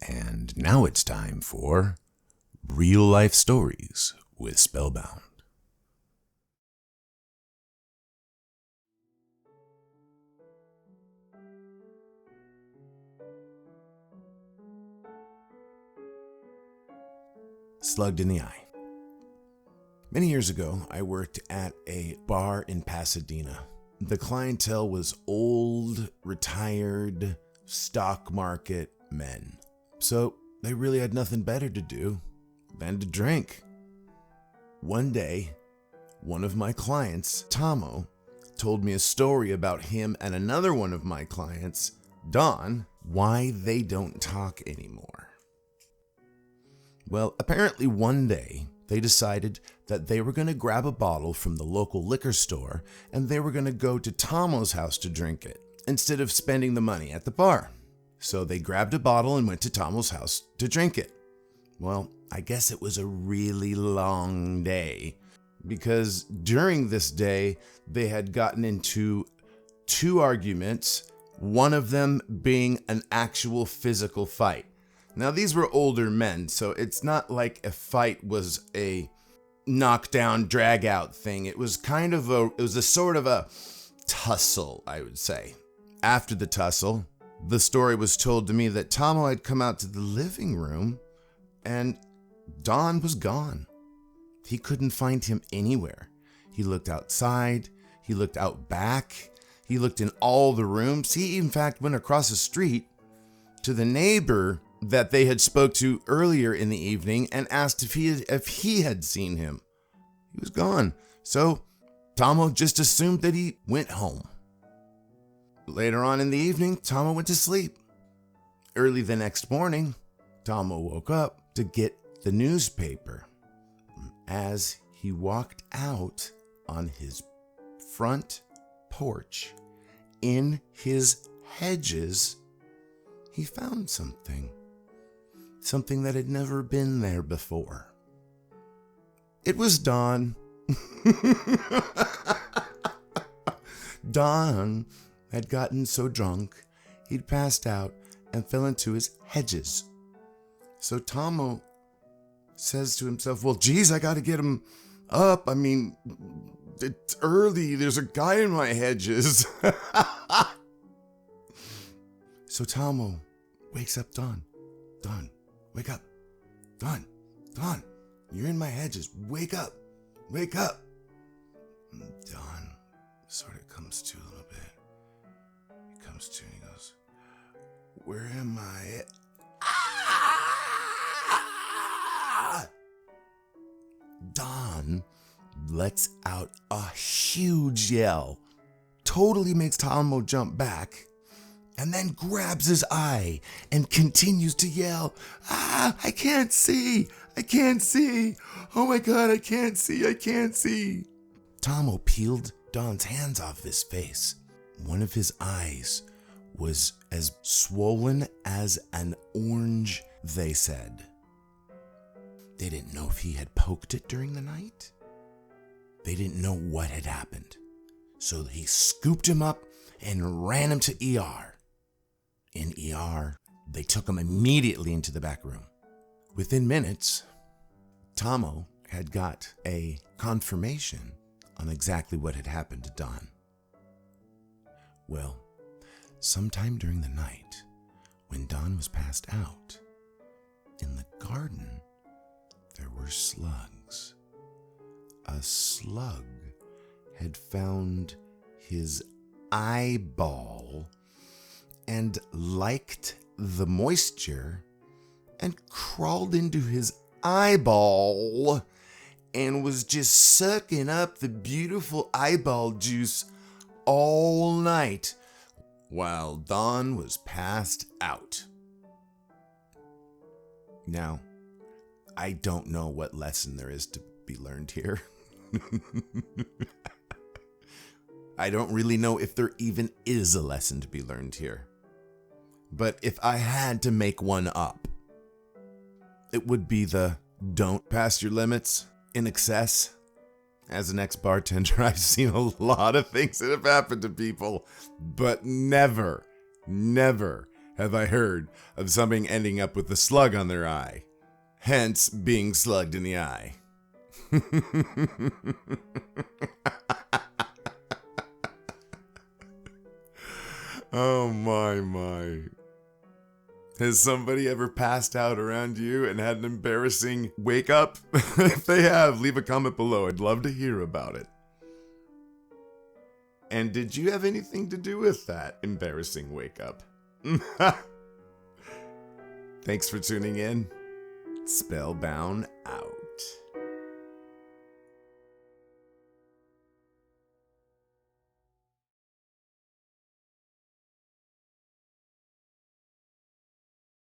And now it's time for Real Life Stories with Spellbound. Slugged in the Eye. Many years ago, I worked at a bar in Pasadena. The clientele was old, retired, stock market men. So they really had nothing better to do than to drink. One day, one of my clients, Tomo, told me a story about him and another one of my clients, Don, why they don't talk anymore. Well, apparently one day, they decided that they were going to grab a bottle from the local liquor store and they were going to go to Tomo's house to drink it instead of spending the money at the bar. So they grabbed a bottle and went to Tomo's house to drink it. Well, I guess it was a really long day because during this day, they had gotten into 2 arguments, one of them being an actual physical fight. Now, these were older men, so it's not like a fight was a knockdown, drag-out thing. It was a sort of a tussle, I would say. After the tussle, the story was told to me that Tomo had come out to the living room and Don was gone. He couldn't find him anywhere. He looked outside, he looked out back, he looked in all the rooms. He, in fact, went across the street to the neighbor that they had spoke to earlier in the evening and asked if he had seen him. He was gone. So Tomo just assumed that he went home. Later on in the evening, Tomo went to sleep. Early the next morning, Tomo woke up to get the newspaper. As he walked out on his front porch, in his hedges, he found something that had never been there before. It was Don. Don had gotten so drunk, he'd passed out and fell into his hedges. So Tomo says to himself, well, geez, I got to get him up. I mean, it's early. There's a guy in my hedges. So Tomo wakes up Don. Don, wake up. Don, you're in my hedges. Wake up. Don sort of comes to a little bit. He comes to and he goes, where am I? Ah! Don lets out a huge yell, totally makes Tomo jump back, and then grabs his eye and continues to yell, I can't see. Oh my God, I can't see. Tomo peeled Don's hands off his face. One of his eyes was as swollen as an orange, they said. They didn't know if he had poked it during the night. They didn't know what had happened. So he scooped him up and ran him to ER. In ER, they took him immediately into the back room. Within minutes, Tomo had got a confirmation on exactly what had happened to Don. Well, sometime during the night, when Don was passed out, in the garden, there were slugs. A slug had found his eyeball and liked the moisture and crawled into his eyeball and was just sucking up the beautiful eyeball juice all night while Don was passed out. Now, I don't know what lesson there is to be learned here. I don't really know if there even is a lesson to be learned here. But if I had to make one up, it would be the don't pass your limits in excess. As an ex-bartender, I've seen a lot of things that have happened to people, but never have I heard of something ending up with a slug on their eye, hence being slugged in the eye. Oh my. Has somebody ever passed out around you and had an embarrassing wake up? If they have, leave a comment below. I'd love to hear about it. And did you have anything to do with that embarrassing wake up? Thanks for tuning in. Spellbound out.